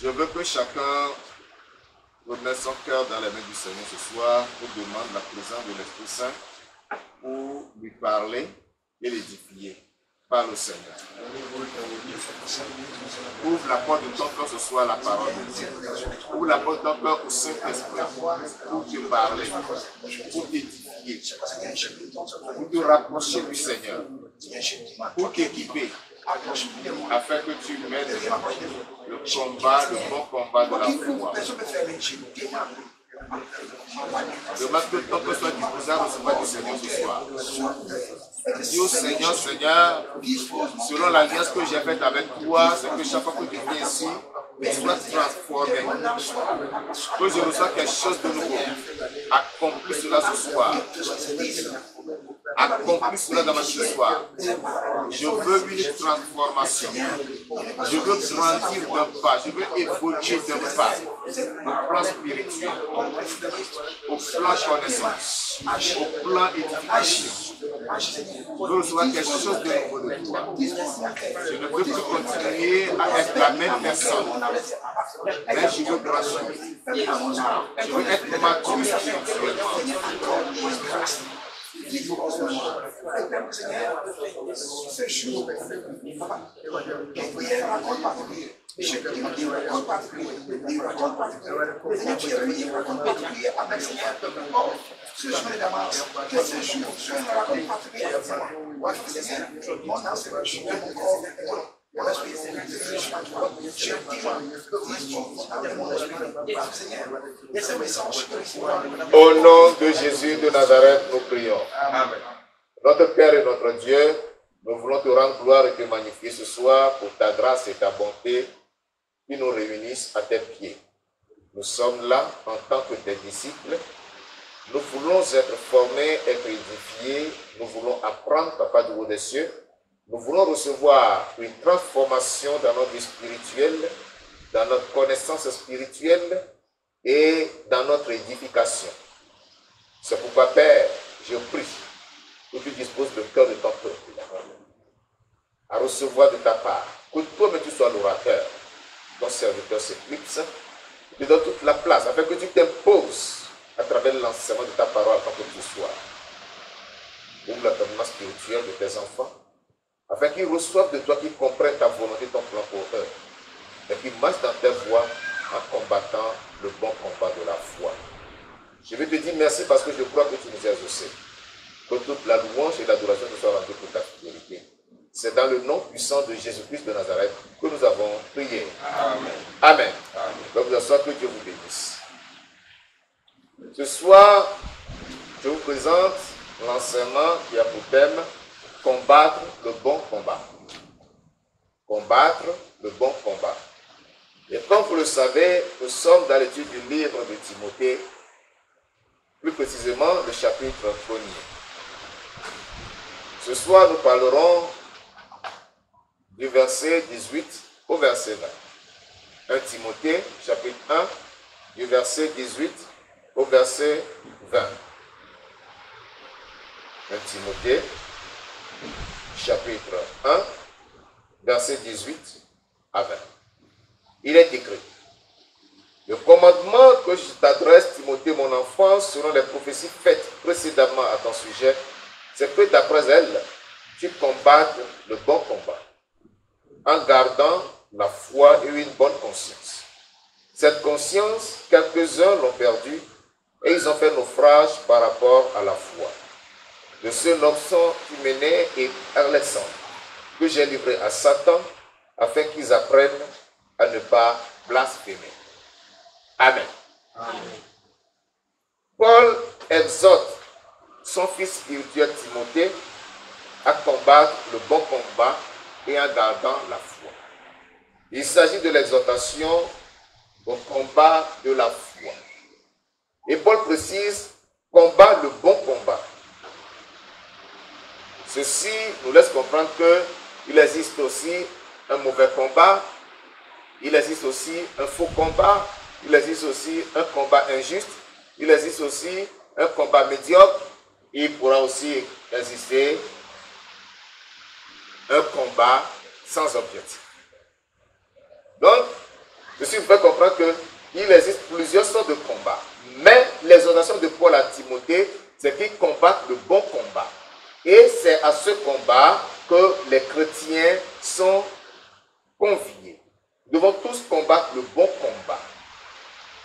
Je veux que chacun remette son cœur dans les mains du Seigneur ce soir et demande la présence de l'Esprit Saint pour lui parler et l'édifier par le Seigneur. Ouvre la porte de ton cœur ce soir à la parole de Dieu. Ouvre la porte de ton cœur au Saint-Esprit pour te parler, pour t'édifier, pour te rapprocher du Seigneur, pour t'équiper, afin que tu mènes le combat, le bon combat de la foi. Demande que ton cœur soit disposé à recevoir du Seigneur ce soir. Dis au Seigneur, Seigneur, selon l'alliance que j'ai faite avec toi, c'est que chaque fois que tu viens ici, tu sois transformé. Que je reçois quelque chose de nouveau. Accomplis cela ce soir. Accomplis cela dans ma vie ce soir. Je veux une transformation. Je veux grandir d'un pas. Je veux évoluer d'un pas. Au plan spirituel, au plan connaissance, au plan édification. Je veux recevoir quelque chose de nouveau de toi. Je ne veux plus continuer à être la même personne. Mais je veux grandir. Je veux être mature spirituellement. Au nom de Jésus de Nazareth, nous prions. Amen. Notre Père et notre Dieu, nous voulons te rendre gloire et te magnifier ce soir pour ta grâce et ta bonté qui nous réunissent à tes pieds. Nous sommes là en tant que tes disciples. Nous voulons être formés, être édifiés. Nous voulons apprendre, Papa du haut des cieux. Nous voulons recevoir une transformation dans notre vie spirituelle, dans notre connaissance spirituelle et dans notre édification. C'est pourquoi, Père, je prie que tu disposes le cœur de ton peuple à recevoir de ta part. Que toi-même tu sois l'orateur. Ton serviteur s'éclipse. Tu donnes toute la place afin que tu t'imposes à travers l'enseignement de ta parole afin que tu sois. Ouvre la permanence spirituelle de tes enfants afin qu'ils reçoivent de toi, qu'ils comprennent ta volonté, ton plan pour eux. Et qu'ils marchent dans tes voies en combattant le bon combat de la foi. Je vais te dire merci parce que je crois que tu nous as exaucés. Que toute la louange et l'adoration te soient rendues pour ta fidélité. C'est dans le nom puissant de Jésus-Christ de Nazareth que nous avons prié. Amen. Amen. Amen. Donc, je souhaite que Dieu vous bénisse. Ce soir, je vous présente l'enseignement qui a pour thème combattre le bon combat. Combattre le bon combat. Et comme vous le savez, nous sommes dans l'étude du livre de Timothée, plus précisément le chapitre 1er. Ce soir, nous parlerons du verset 18 au verset 20. 1 Timothée, chapitre 1, du verset 18 au verset 20. 1 Timothée, chapitre 1, verset 18 à 20. Il est écrit: le commandement que je t'adresse, Timothée, mon enfant, selon les prophéties faites précédemment à ton sujet, c'est que d'après elles, tu combattes le bon combat, en gardant la foi et une bonne conscience. Cette conscience, quelques-uns l'ont perdue et ils ont fait naufrage par rapport à la foi. De ce homme sont Hyménée et Alexandre, que j'ai livré à Satan, afin qu'ils apprennent à ne pas blasphémer. Amen. Amen. Paul exhorte son fils spirituel Timothée à combattre le bon combat et en gardant la foi. Il s'agit de l'exhortation au combat de la foi. Et Paul précise, combat le bon combat. Ceci nous laisse comprendre qu'il existe aussi un mauvais combat, il existe aussi un faux combat, il existe aussi un combat injuste, il existe aussi un combat médiocre, il pourra aussi exister un combat sans objectif. Donc, Ceci vous fait comprendre qu'il existe plusieurs sortes de combats. Mais l'exhortation de Paul à Timothée, c'est qu'il combatte le bon combat. Et c'est à ce combat que les chrétiens sont conviés. Nous devons tous combattre le bon combat.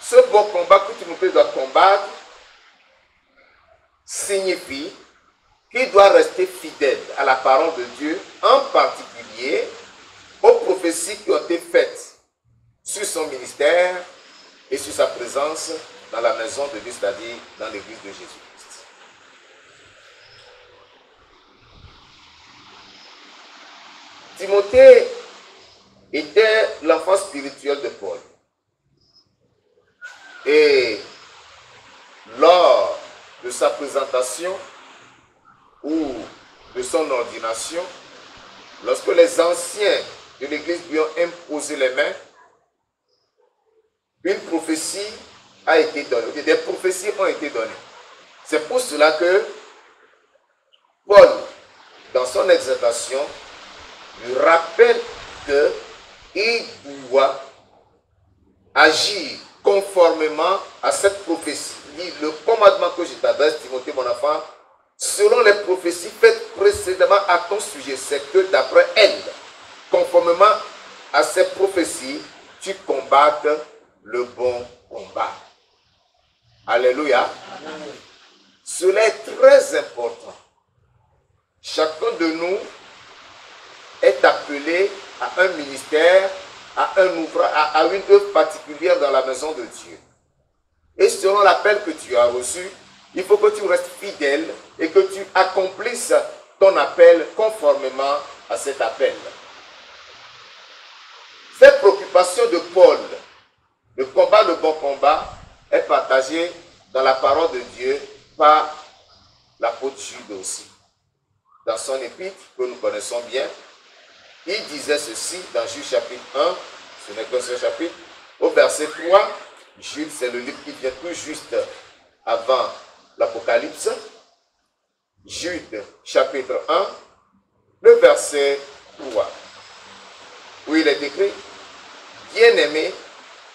Ce bon combat que Timothée doit combattre signifie qu'il doit rester fidèle à la parole de Dieu, en particulier aux prophéties qui ont été faites sur son ministère et sur sa présence dans la maison de Dieu, c'est-à-dire dans l'église de Jésus-Christ. Timothée était l'enfant spirituel de Paul. Et lors de sa présentation ou de son ordination, lorsque les anciens de l'église lui ont imposé les mains, une prophétie a été donnée, des prophéties ont été données. C'est pour cela que Paul, dans son exhortation, lui rappelle qu'il doit agir conformément à cette prophétie. Il dit, le commandement que je t'adresse, Timothée, mon enfant, selon les prophéties faites précédemment à ton sujet, c'est que d'après elles, conformément à ces prophéties, tu combattes le bon combat. Alléluia. Amen. Cela est très important. Chacun de nous est appelé à un ministère, à un ouvrage, à une œuvre particulière dans la maison de Dieu. Et selon l'appel que tu as reçu, il faut que tu restes fidèle et que tu accomplisses ton appel conformément à cet appel. Cette préoccupation de Paul, le combat, le bon combat, est partagée dans la parole de Dieu par l'apôtre Jude aussi. Dans son épître, que nous connaissons bien, il disait ceci dans Jude chapitre 1, ce n'est qu'un seul chapitre, au verset 3, Jude, c'est le livre qui vient tout juste avant l'Apocalypse. Jude chapitre 1, le verset 3, où il est écrit, « Bien-aimés,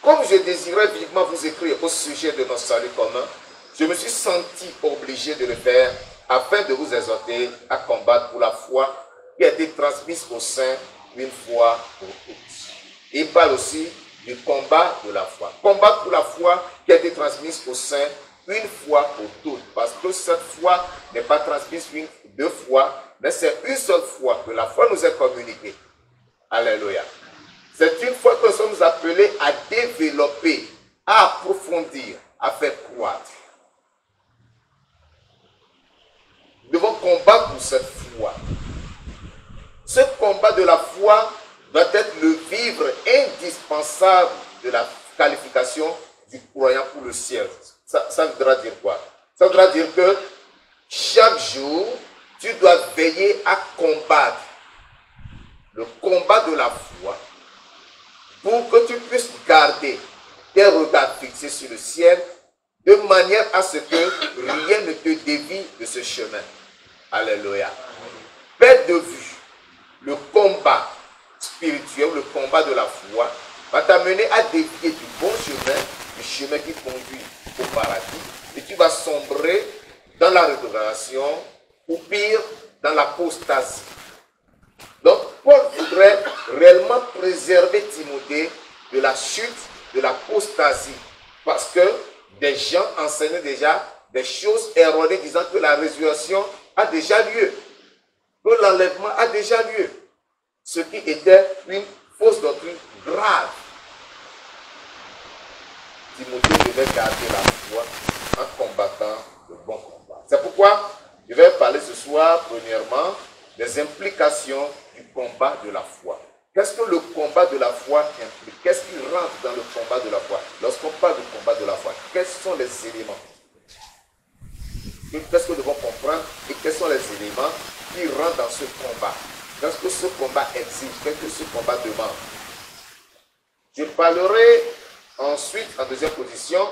comme je désirais vivement vous écrire au sujet de notre salut commun, je me suis senti obligé de le faire afin de vous exhorter à combattre pour la foi qui a été transmise aux saints une fois pour toutes. » Il parle aussi du combat de la foi. Combattre pour la foi qui a été transmise aux saints une fois pour toutes. Parce que cette foi n'est pas transmise deux fois, mais c'est une seule fois que la foi nous est communiquée. Alléluia. C'est une fois que nous sommes appelés à développer, à approfondir, à faire croître. Nous devons combattre pour cette foi. Ce combat de la foi doit être le vivre indispensable de la qualification du croyant pour le ciel. Ça voudra dire quoi? Ça voudra dire que chaque jour, tu dois veiller à combattre le combat de la foi pour que tu puisses garder tes regards fixés sur le ciel de manière à ce que rien ne te dévie de ce chemin. Alléluia. Perdre de vue le combat spirituel, le combat de la foi, va t'amener à dévier du bon chemin, du chemin qui conduit au paradis, et tu vas sombrer dans la rétrogradation, ou pire, dans l'apostasie. Donc, Paul voudrait réellement préserver Timothée de la chute, de l'apostasie, parce que des gens enseignaient déjà des choses erronées disant que la résurrection a déjà lieu, que l'enlèvement a déjà lieu, ce qui était une fausse doctrine grave. Timothée devait garder la foi en combattant le bon combat. C'est pourquoi je vais parler ce soir, premièrement, des implications du combat de la foi. Qu'est-ce que le combat de la foi implique? Qu'est-ce qui rentre dans le combat de la foi? Lorsqu'on parle du combat de la foi, quels sont les éléments? Qu'est-ce que nous devons comprendre et quels sont les éléments qui rentrent dans ce combat? Qu'est-ce que ce combat exige? Qu'est-ce que ce combat demande? Je parlerai ensuite, en deuxième position,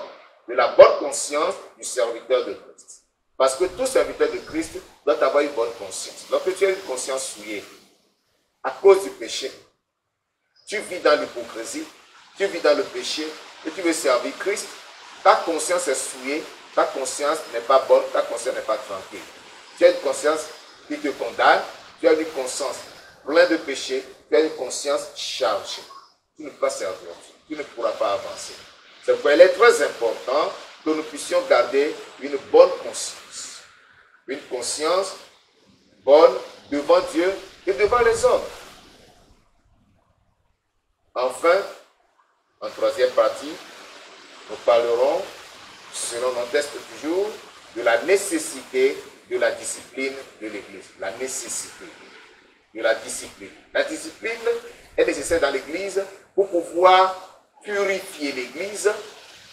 de la bonne conscience du serviteur de Christ. Parce que tout serviteur de Christ doit avoir une bonne conscience. Lorsque tu as une conscience souillée, à cause du péché, tu vis dans l'hypocrisie, tu vis dans le péché et tu veux servir Christ, ta conscience est souillée, ta conscience n'est pas bonne, ta conscience n'est pas tranquille. Tu as une conscience qui te condamne, tu as une conscience pleine de péché, tu as une conscience chargée. Tu ne peux pas servir Dieu, tu ne pourras pas avancer. C'est pourquoi il est très important que nous puissions garder une bonne conscience. Une conscience bonne devant Dieu et devant les hommes. Enfin, en troisième partie, nous parlerons, selon notre texte toujours, de la nécessité de la discipline de l'Église. La nécessité de la discipline. La discipline est nécessaire dans l'Église pour pouvoir purifier l'Église,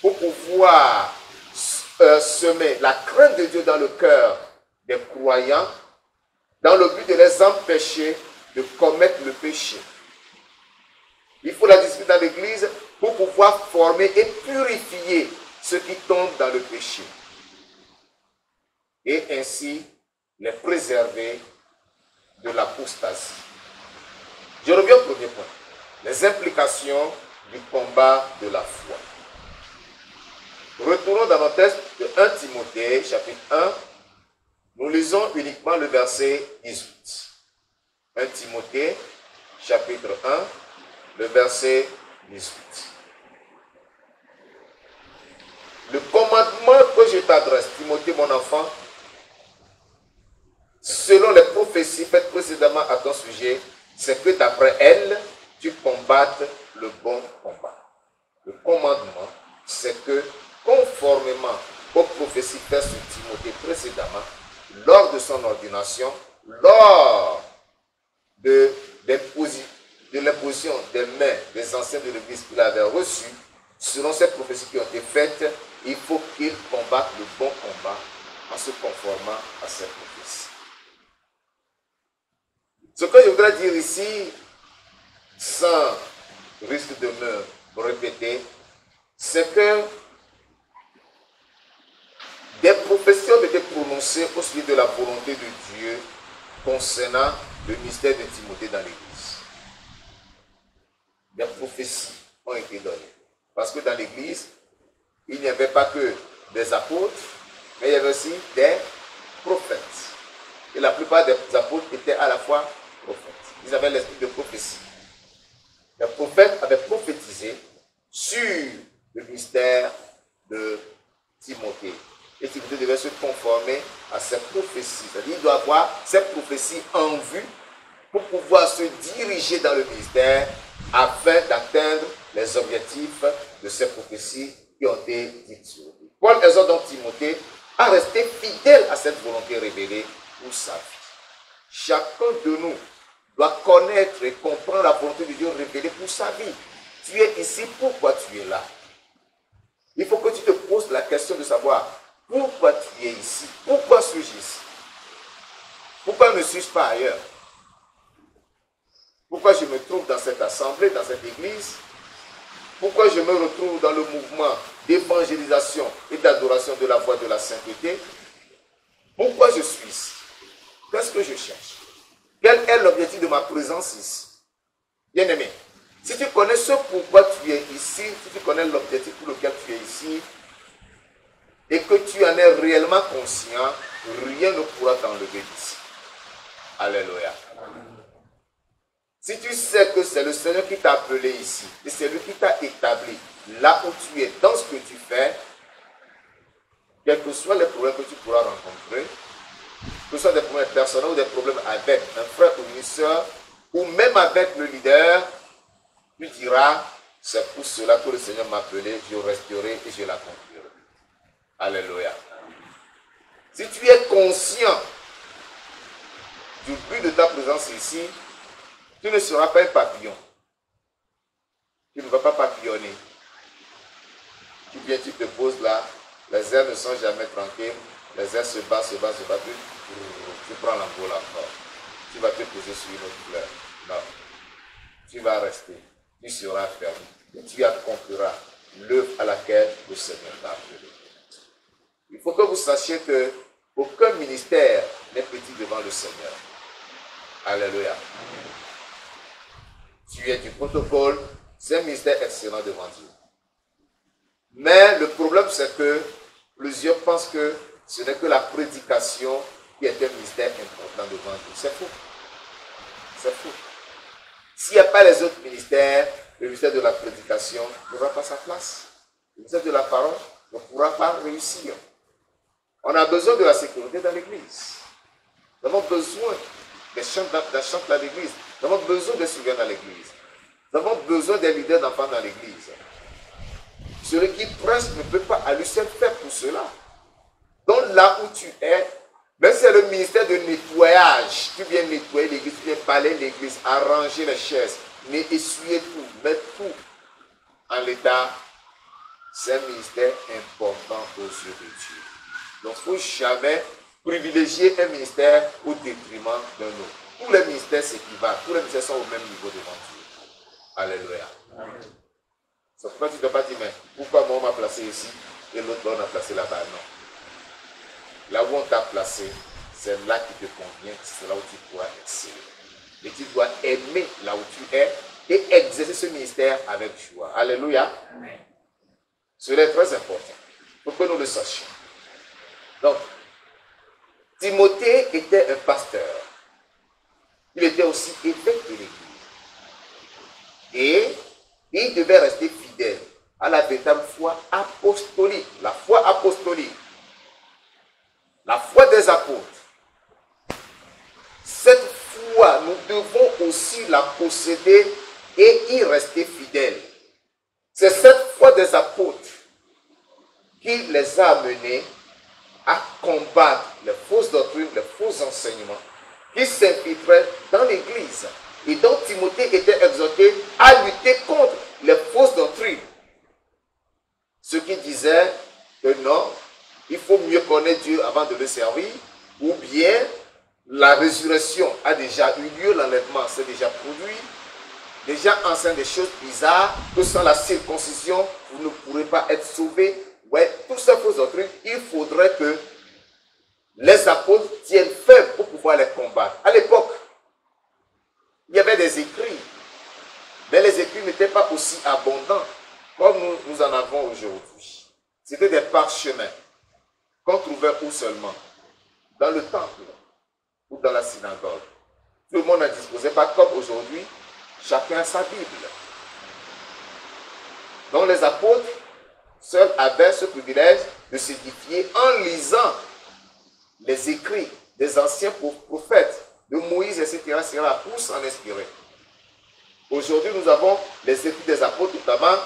pour pouvoir semer la crainte de Dieu dans le cœur des croyants, dans le but de les empêcher de commettre le péché. Il faut la discipline dans l'Église pour pouvoir former et purifier ceux qui tombent dans le péché. Et ainsi les préserver de l'apostasie. Je reviens au premier point. Les implications du combat de la foi. Retournons dans notre texte de 1 Timothée, chapitre 1. Nous lisons uniquement le verset 18. 1 Timothée, chapitre 1, le verset 18. Le commandement que je t'adresse, Timothée, mon enfant, selon les prophéties faites précédemment à ton sujet, c'est que d'après elles, tu combattes le bon combat. Le commandement, c'est que, conformément aux prophéties faites sur Timothée précédemment, lors de son ordination, lors de l'imposition des mains des anciens de l'Église qu'il avait reçus, selon ces prophéties qui ont été faites, il faut qu'il combatte le bon combat en se conformant à ces prophéties. Ce que je voudrais dire ici, sans risque de me répéter, c'est que des prophéties ont été prononcées au sujet de la volonté de Dieu concernant le mystère de Timothée dans l'Église. Des prophéties ont été données. Parce que dans l'Église, il n'y avait pas que des apôtres, mais il y avait aussi des prophètes. Et la plupart des apôtres étaient à la fois prophètes. Ils avaient l'esprit de prophétie. Les prophètes avaient prophétisé sur le mystère de Timothée. Et Timothée devait se conformer à ces prophéties. C'est-à-dire qu'il doit avoir ces prophéties en vue pour pouvoir se diriger dans le ministère afin d'atteindre les objectifs de ces prophéties qui ont été dites sur lui. Paul exhorte donc Timothée à rester fidèle à cette volonté révélée pour sa vie. Chacun de nous doit connaître et comprendre la volonté de Dieu révélée pour sa vie. Tu es ici, pourquoi tu es là? Il faut que tu te poses la question de savoir pourquoi tu es ici? Pourquoi suis-je ici? Pourquoi ne suis-je pas ailleurs? Pourquoi je me trouve dans cette assemblée, dans cette église? Pourquoi je me retrouve dans le mouvement d'évangélisation et d'adoration de la voie de la sainteté? Pourquoi je suis ici? Qu'est-ce que je cherche? Quel est l'objectif de ma présence ici? Bien-aimé, si tu connais ce pourquoi tu es ici, si tu connais l'objectif pour lequel tu es ici, et que tu en es réellement conscient, rien ne pourra t'enlever d'ici. Alléluia. Si tu sais que c'est le Seigneur qui t'a appelé ici, et c'est lui qui t'a établi là où tu es, dans ce que tu fais, quels que soient les problèmes que tu pourras rencontrer, que ce soit des problèmes personnels ou des problèmes avec un frère ou une soeur, ou même avec le leader, tu diras, c'est pour cela que le Seigneur m'a appelé, je resterai et je l'accomplirai. Alléluia. Si tu es conscient du but de ta présence ici, tu ne seras pas un papillon. Tu ne vas pas papillonner. Tu viens, tu te poses là, les airs ne sont jamais tranquilles, les airs se battent, tu prends l'envol encore. Tu vas te poser sur une autre fleur. Non. Tu vas rester. Tu seras ferme. Et tu accompliras l'œuvre à laquelle le Seigneur t'a appelé. Il faut que vous sachiez que aucun ministère n'est petit devant le Seigneur. Alléluia. Tu es du protocole, C'est un ministère excellent devant Dieu. Mais le problème, c'est que plusieurs pensent que ce n'est que la prédication qui est un ministère important devant Dieu. C'est faux. C'est faux. S'il n'y a pas les autres ministères, le ministère de la prédication n'aura pas sa place. Le ministère de la parole ne pourra pas réussir. On a besoin de la sécurité dans l'église. Nous avons besoin des chants dans l'église. Nous avons besoin des souvenirs dans l'église. Nous avons besoin des leaders d'enfants dans l'église. Celui qui prêche ne peut pas à lui seul faire pour cela. Donc là où tu es, même si c'est le ministère de nettoyage, tu viens nettoyer l'église, tu viens balayer l'église, arranger les chaises, mais essuyer tout, mettre tout en l'état, c'est un ministère important aux yeux de Dieu. Donc il ne faut jamais privilégier un ministère au détriment d'un autre. Tous les ministères s'équivalent, tous les ministères sont au même niveau devant Dieu. Alléluia. Amen. C'est pourquoi tu ne dois pas dire, mais pourquoi moi on m'a placé ici et l'autre on a placé là-bas? Non. Là où on t'a placé, c'est là qui te convient, c'est là où tu pourras exceller. Et tu dois aimer là où tu es et exercer ce ministère avec joie. Alléluia. Amen. Cela est très important pour que nous le sachions. Donc, Timothée était un pasteur. Il était aussi évêque de l'église. Et il devait rester fidèle à la véritable foi apostolique. La foi apostolique. La foi des apôtres. Cette foi, nous devons aussi la posséder et y rester fidèles. C'est cette foi des apôtres qui les a amenés à combattre les fausses doctrines, les faux enseignements qui s'infiltraient dans l'église. Et donc Timothée était exhorté à lutter contre les fausses doctrines. Ceux qui disaient que non, il faut mieux connaître Dieu avant de le servir, ou bien la résurrection a déjà eu lieu, l'enlèvement s'est déjà produit, déjà enseigne des choses bizarres, que sans la circoncision, vous ne pourrez pas être sauvés. Ouais, toutes ces fausses doctrines, il faudrait que les apôtres tiennent ferme pour pouvoir les combattre. À l'époque, il y avait des écrits, mais les écrits n'étaient pas aussi abondants comme nous en avons aujourd'hui. C'était des parchemins qu'on trouvait où seulement? Dans le temple ou dans la synagogue. Tout le monde n'en disposait pas comme aujourd'hui, chacun a sa Bible. Donc les apôtres seuls avaient ce privilège de s'édifier en lisant les écrits des anciens prophètes, de Moïse, etc., pour s'en inspirer. Aujourd'hui, nous avons les écrits des apôtres, notamment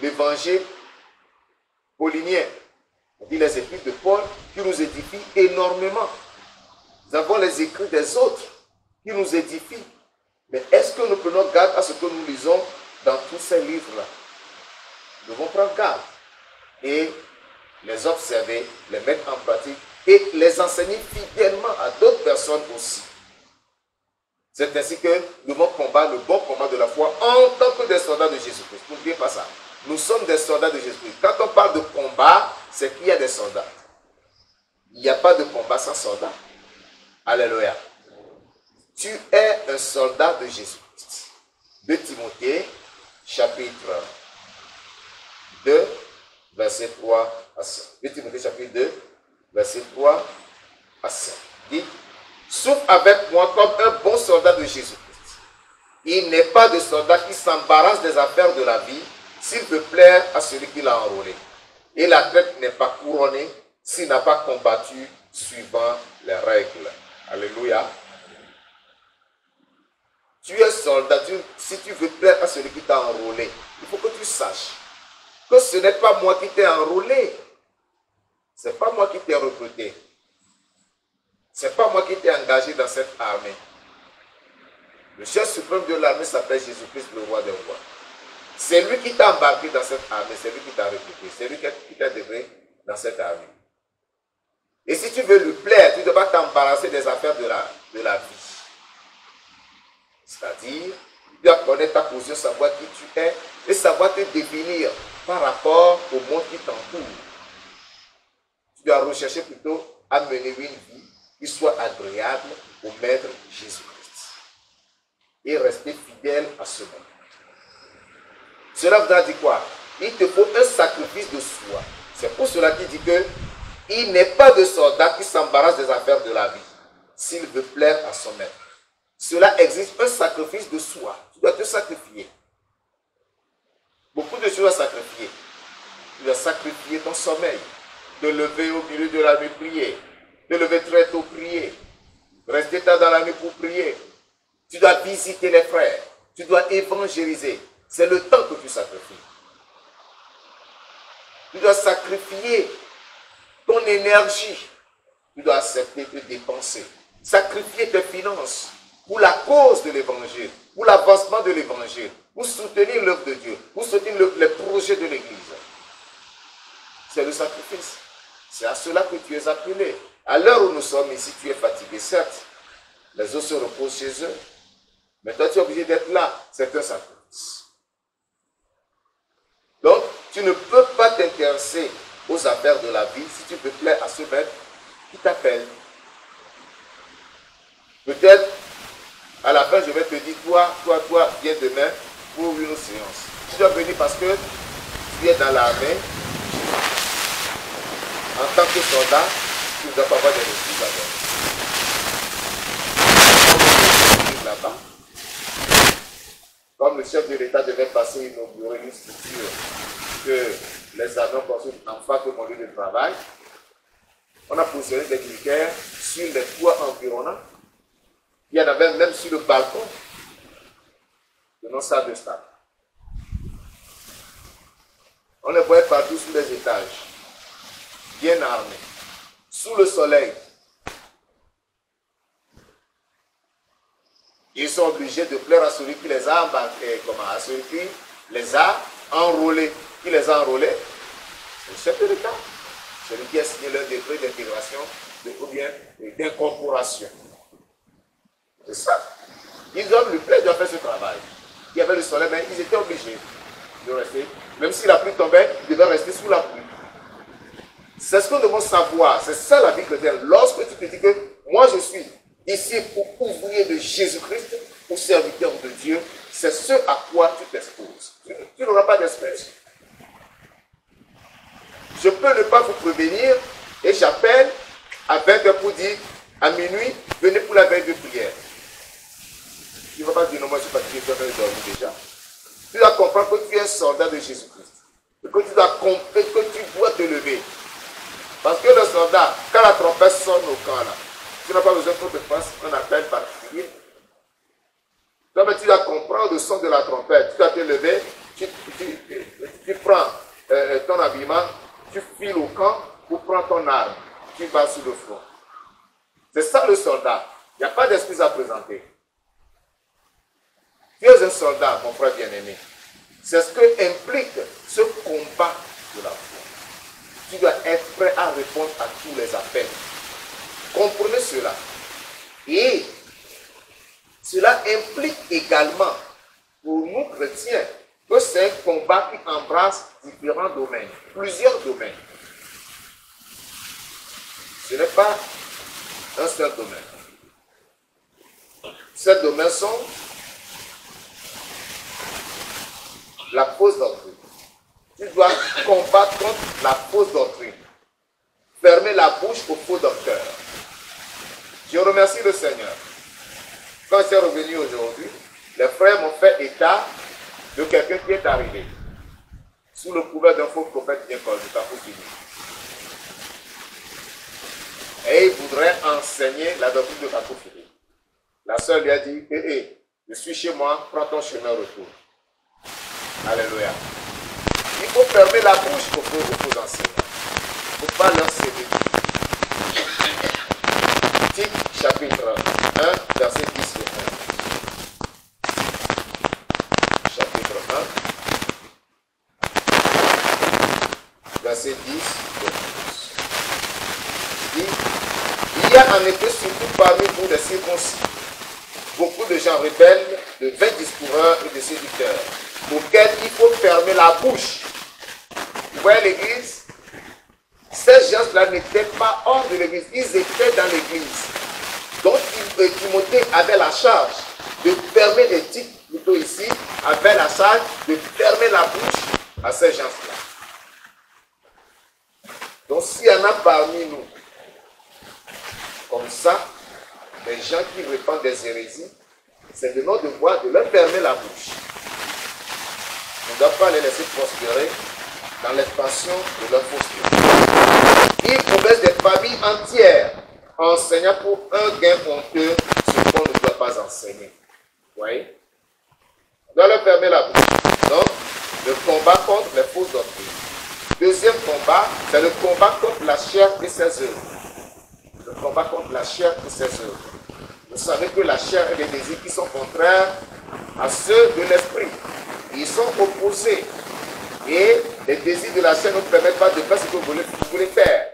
l'évangile paulinien. On dit les écrits de Paul qui nous édifient énormément. Nous avons les écrits des autres qui nous édifient. Mais est-ce que nous prenons garde à ce que nous lisons dans tous ces livres-là? Nous devons prendre garde et les observer, les mettre en pratique et les enseigner fidèlement à d'autres personnes aussi. C'est ainsi que nous devons combattre le bon combat de la foi en tant que des soldats de Jésus-Christ. N'oubliez pas ça. Nous sommes des soldats de Jésus-Christ. Quand on parle de combat, c'est qu'il y a des soldats. Il n'y a pas de combat sans soldat. Alléluia. Tu es un soldat de Jésus-Christ. De Timothée, chapitre 2, verset 3 à 5. De Timothée, chapitre 2, verset 3 à 5. Dit, souffre avec moi comme un bon soldat de Jésus-Christ. Il n'est pas de soldat qui s'embarrasse des affaires de la vie s'il veut plaire à celui qui l'a enrôlé. Et la tête n'est pas couronnée s'il n'a pas combattu suivant les règles. Alléluia. Tu es soldat, si tu veux plaire à celui qui t'a enrôlé, il faut que tu saches que ce n'est pas moi qui t'ai enrôlé. Ce n'est pas moi qui t'ai recruté. Ce n'est pas moi qui t'ai engagé dans cette armée. Le chef suprême de l'armée s'appelle Jésus-Christ, le roi des rois. C'est lui qui t'a embarqué dans cette armée, c'est lui qui t'a recruté, c'est lui qui t'a dégré dans cette armée. Et si tu veux lui plaire, tu ne dois pas t'embarrasser des affaires de la vie. C'est-à-dire, tu dois connaître ta position, savoir qui tu es et savoir te définir par rapport au monde qui t'entoure. Tu dois rechercher plutôt à mener une vie qui soit agréable au Maître Jésus-Christ. Et rester fidèle à ce monde. Cela voudra dire quoi? Il te faut un sacrifice de soi. C'est pour cela qu'il dit que il n'est pas de soldat qui s'embarrasse des affaires de la vie s'il veut plaire à son maître. Cela exige un sacrifice de soi. Tu dois te sacrifier. Beaucoup de choses à sacrifier. Tu dois sacrifier ton sommeil, te lever au milieu de la nuit, prier, te lever très tôt, prier, rester tard dans la nuit pour prier. Tu dois visiter les frères, tu dois évangéliser. C'est le temps que tu sacrifies. Tu dois sacrifier ton énergie. Tu dois accepter de dépenser. Sacrifier tes finances pour la cause de l'évangile, pour l'avancement de l'évangile, pour soutenir l'œuvre de Dieu, pour soutenir les projets de l'Église. C'est le sacrifice. C'est à cela que tu es appelé. À l'heure où nous sommes ici, tu es fatigué, certes. Les autres se reposent chez eux. Mais toi, tu es obligé d'être là. C'est un sacrifice. Donc, tu ne peux pas t'intéresser aux affaires de la vie si tu veux plaire à ce maître qui t'appelle. Peut-être, à la fin, je vais te dire, toi, viens demain pour une séance. Tu dois venir parce que tu es dans l'armée. En tant que soldat, tu ne dois pas avoir des excuses à là-bas. Comme le chef de l'État devait passer inaugurer une structure que les armées ont construite en face de mon lieu de travail, on a positionné des militaires sur les toits environnants. Il y en avait même sur le balcon de nos salles de stade. On les voyait partout sur les étages, bien armés, sous le soleil. Ils sont obligés de plaire à celui qui les a embarqués, à celui qui les a enrôlés. Qui les a enrôlés? C'est le chef de l'État. Celui qui a signé leur décret d'intégration ou bien d'incorporation. C'est ça. Ils doivent lui plaire de faire ce travail. Il y avait le soleil, mais ils étaient obligés de rester. Même si la pluie tombait, ils devaient rester sous la pluie. C'est ce que nous devons savoir. C'est ça la vie chrétienne. Lorsque tu te dis que moi je suis ici pour ouvrier de Jésus-Christ, pour serviteur de Dieu, c'est ce à quoi tu t'exposes. Tu n'auras pas d'espèce. Je peux ne pas vous prévenir et j'appelle à 20h pour dire à minuit, venez pour la veille de prière. Tu ne vas pas dire non, moi je suis fatigué, je vais dormir déjà. Tu dois comprendre que tu es un soldat de Jésus-Christ. Et que tu dois comprendre que tu dois te lever. Parce que le soldat, quand la trompette sonne au camp là, tu n'as pas besoin qu'on te fasse un appel particulier. Donc tu dois comprendre le son de la trompette. Tu dois te lever, tu prends ton habillement, tu files au camp pour prendre ton arme. Tu vas sur le front. C'est ça le soldat. Il n'y a pas d'excuse à présenter. Tu es un soldat, mon frère bien-aimé. C'est ce que implique ce combat de la foi. Tu dois être prêt à répondre à tous les appels. Comprenez cela. Et cela implique également, pour nous chrétiens, que c'est un combat qui embrasse différents domaines, plusieurs domaines. Ce n'est pas un seul domaine. Ces domaines sont la fausse doctrine. Tu dois combattre contre la fausse doctrine. Fermer la bouche aux faux docteurs. Je remercie le Seigneur. Quand je suis revenu aujourd'hui, les frères m'ont fait état de quelqu'un qui est arrivé sous le couvert d'un faux prophète bien connu, et il voudrait enseigner la doctrine de Kakofili. La sœur lui a dit, je suis chez moi, prends ton chemin retour. Alléluia. Il faut fermer la bouche aux faux enseignants. Il ne faut pas leur céder. Tite chapitre 1, verset 10 et 11. Chapitre 1, verset 10 et 11. Il y a en effet surtout parmi vous des circoncis, beaucoup de gens rebelles, de vains discoureurs et de séducteurs, auxquels il faut fermer la bouche. Vous voyez l'église? Ces gens-là n'étaient pas hors de l'église, ils étaient dans l'église. Donc Timothée avait la charge de fermer les tics plutôt ici, avait la charge de fermer la bouche à ces gens-là. Donc s'il y en a parmi nous, comme ça, des gens qui répandent des hérésies, c'est de notre devoir de leur fermer la bouche. On ne doit pas les laisser prospérer dans l'expansion de leur fausseté. Ils progressent des familles entières, enseignant pour un gain honteux ce qu'on ne doit pas enseigner. Vous voyez? On doit leur fermer la bouche. Donc, le combat contre les fausses doctrines. Deuxième combat, c'est le combat contre la chair et ses œuvres. Le combat contre la chair et ses œuvres. Vous savez que la chair et les désirs qui sont contraires à ceux de l'esprit. Ils sont opposés. Et les désirs de la chair ne vous permettent pas de faire ce que vous voulez faire.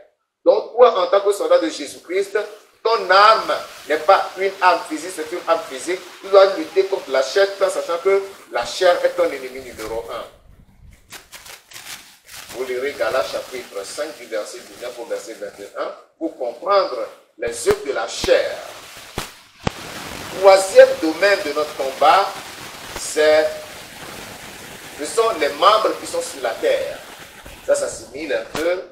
Donc, toi, en tant que soldat de Jésus-Christ, ton âme n'est pas une âme physique, c'est une âme physique. Tu dois lutter contre la chair, tout en sachant que la chair est ton ennemi numéro 1. Vous lirez Galates chapitre 5 du verset 19 au verset 21 pour comprendre les œuvres de la chair. Troisième domaine de notre combat, ce sont les membres qui sont sur la terre. Ça s'assimile un peu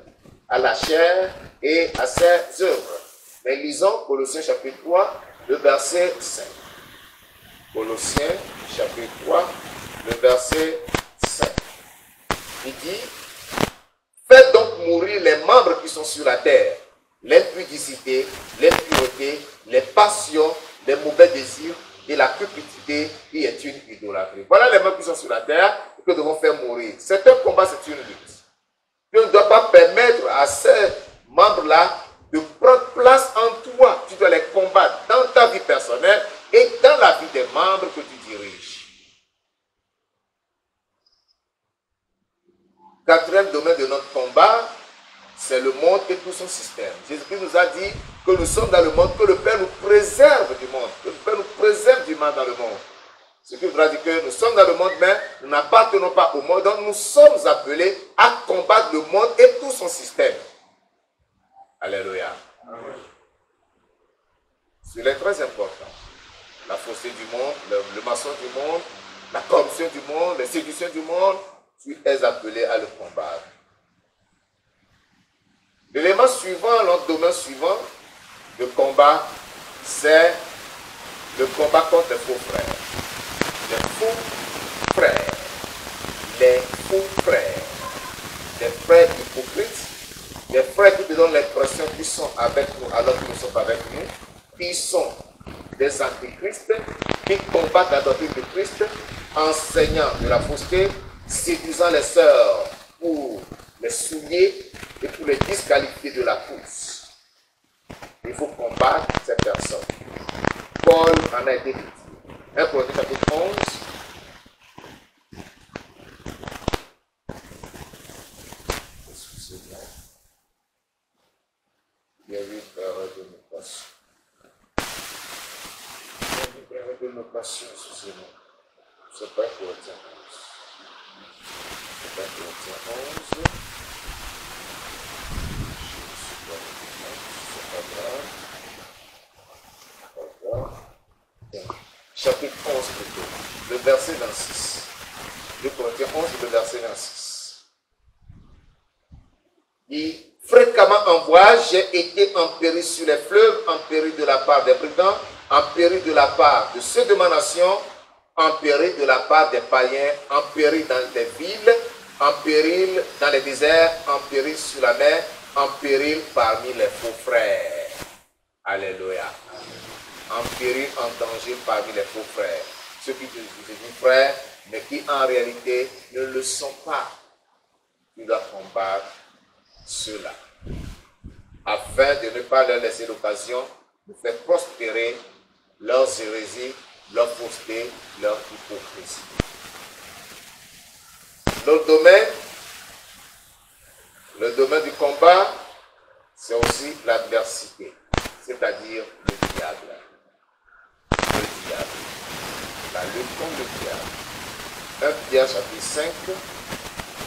à la chair et à ses œuvres. Mais lisons Colossiens chapitre 3, le verset 5. Colossiens chapitre 3, le verset 5. Il dit: faites donc mourir les membres qui sont sur la terre, l'impudicité, l'impureté, les passions, les mauvais désirs et la cupidité qui est une idolâtrie. Voilà les membres qui sont sur la terre que nous devons faire mourir. C'est un combat, c'est une lutte. Tu ne dois pas permettre à ces membres-là de prendre place en toi. Tu dois les combattre dans ta vie personnelle et dans la vie des membres que tu diriges. Quatrième domaine de notre combat, c'est le monde et tout son système. Jésus-Christ nous a dit que nous sommes dans le monde, que le Père nous préserve du monde, que le Père nous préserve du mal dans le monde. Ce qui voudra dire que nous sommes dans le monde, mais nous n'appartenons pas au monde, donc nous sommes appelés à combattre le monde et tout son système. Alléluia. C'est très important. La fausseté du monde, le mensonge du monde, la corruption du monde, les séductions du monde, tu es appelé à le combattre. L'élément suivant, l'autre domaine suivant, le combat, c'est le combat contre les faux frères. Les faux frères. Les faux frères. Les frères hypocrites. Les frères qui te donnent l'impression qu'ils sont avec nous alors qu'ils ne sont pas avec nous. Ils sont des antichrists qui combattent la doctrine de Christ, enseignant de la fausseté, séduisant les sœurs pour les souiller et pour les disqualifier de la course. Il faut combattre ces personnes. Paul en a été victime. 1 Corinthiens chapitre 11. Excusez-moi. Il y a eu une erreur de notation. Il y a eu une erreur de notation, excusez-moi. C'est pas Corinthiens 11. C'est pas Corinthiens 11. Chapitre 11 plutôt, le verset 26. 2 Corinthiens 11, le verset 26. Il fréquemment en voyage, j'ai été en péril sur les fleuves, en péril de la part des brigands, en péril de la part de ceux de ma nation, en péril de la part des païens, en péril dans les villes, en péril dans les déserts, en péril sur la mer, en péril parmi les faux frères. Alléluia. En péril, en danger parmi les faux frères. Ceux qui disent frères, mais qui en réalité ne le sont pas. Tu dois combattre ceux-là, afin de ne pas leur laisser l'occasion de faire prospérer leurs hérésies, leur fausseté, leur hypocrisie. L'autre domaine, le domaine du combat, c'est aussi l'adversité, c'est-à-dire le diable. Le diable. La lutte contre le diable. 1 Pierre chapitre 5,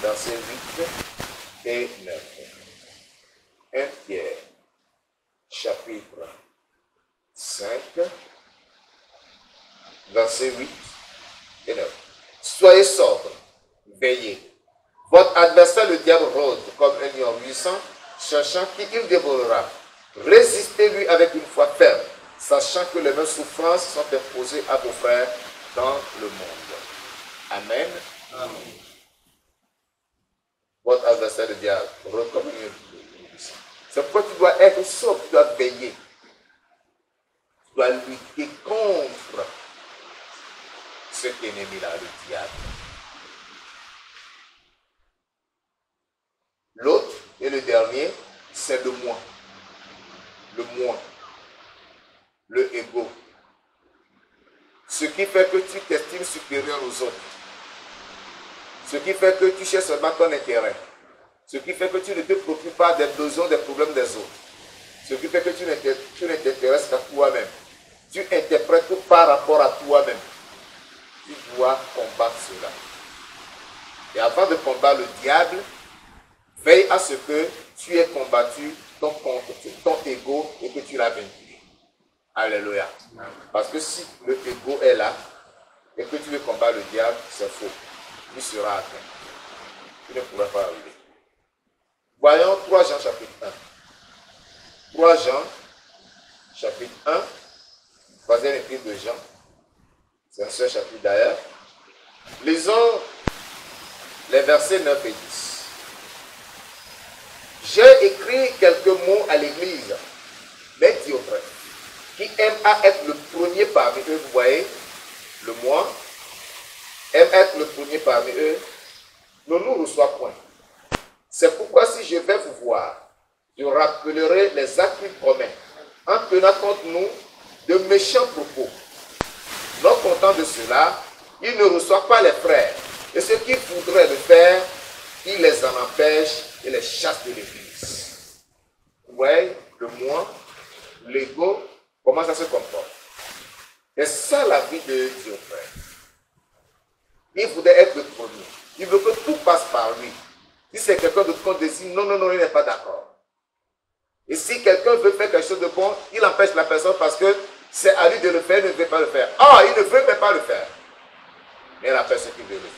versets 8 et 9. 1 Pierre chapitre 5, verset 8 et 9. Soyez sobres, veillez. Votre adversaire, le diable, rôde comme un lion puissant, cherchant qui il dévorera. Résistez-lui avec une foi ferme, sachant que les mêmes souffrances sont imposées à vos frères dans le monde. Amen. Amen. Votre adversaire, le diable, rôde comme un lion puissant. C'est pourquoi tu dois être sobre, tu dois veiller. Tu dois lutter contre cet ennemi-là, le diable. L'autre et le dernier, c'est le moi. Le moi. Le ego. Ce qui fait que tu t'estimes supérieur aux autres. Ce qui fait que tu cherches seulement ton intérêt. Ce qui fait que tu ne te préoccupes pas des besoins, des problèmes des autres. Ce qui fait que tu ne t'intéresses qu'à toi-même. Tu interprètes tout par rapport à toi-même. Tu dois combattre cela. Et avant de combattre le diable, veille à ce que tu aies combattu ton ego et que tu l'as vaincu. Alléluia. Parce que si le ego est là et que tu veux combattre le diable, c'est faux. Tu seras atteint. Tu ne pourras pas arriver. Voyons 3 Jean chapitre 1. 3 Jean chapitre 1. Troisième épître de Jean. C'est un seul chapitre d'ailleurs. Lisons les versets 9 et 10. J'ai écrit quelques mots à l'église, mais Théophile, qui aime à être le premier parmi eux, vous voyez, le moi, aime être le premier parmi eux, ne nous reçoit point. C'est pourquoi si je vais vous voir, je rappellerai les actes qu'il promet, en tenant contre nous de méchants propos. Non content de cela, il ne reçoit pas les frères, et ceux qui voudraient le faire, il les en empêche et les chasse de l'église. Vous voyez, le moi, l'ego, comment ça se comporte. C'est ça la vie de Théophile. Il voudrait être le premier. Il veut que tout passe par lui. Si c'est quelqu'un d'autre qu'on décide, non, il n'est pas d'accord. Et si quelqu'un veut faire quelque chose de bon, il empêche la personne parce que c'est à lui de le faire, il ne veut pas le faire. Ah, il ne veut même pas le faire. Mais la personne qui veut le faire.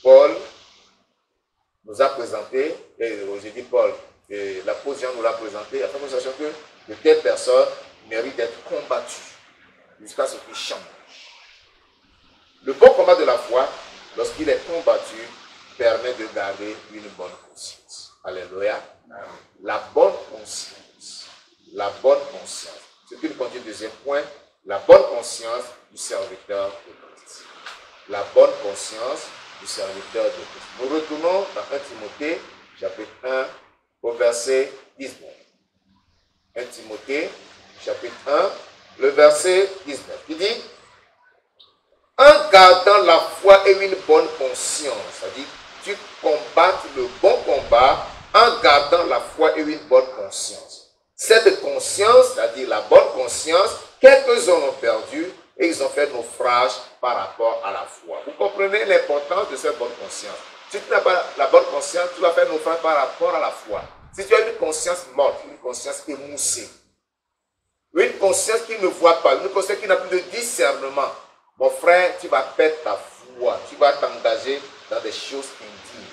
Paul nous a présenté, et j'ai dit Paul, et l'apôtre Jean nous l'a présenté, afin que nous sachions que de telles personnes méritent d'être combattues jusqu'à ce qu'ils changent. Le bon combat de la foi, lorsqu'il est combattu, permet de garder une bonne conscience. Alléluia. La bonne conscience. La bonne conscience. Ce qui nous conduit au deuxième point, la bonne conscience du serviteur de Christ. La bonne conscience du serviteur de Christ. Nous retournons dans 1 Timothée, chapitre 1, au verset 19. 1 Timothée, chapitre 1, le verset 19. Il dit, en gardant la foi et une bonne conscience, c'est-à-dire, tu combattes le bon combat en gardant la foi et une bonne conscience. Cette conscience, c'est-à-dire la bonne conscience, quelques-uns l'ont perdue et ils ont fait naufrage par rapport à la foi. Vous comprenez l'importance de cette bonne conscience. Si tu n'as pas la bonne conscience, tu vas faire naufrage par rapport à la foi. Si tu as une conscience morte, une conscience émoussée, une conscience qui ne voit pas, une conscience qui n'a plus de discernement, mon frère, tu vas perdre ta foi, tu vas t'engager dans des choses intimes.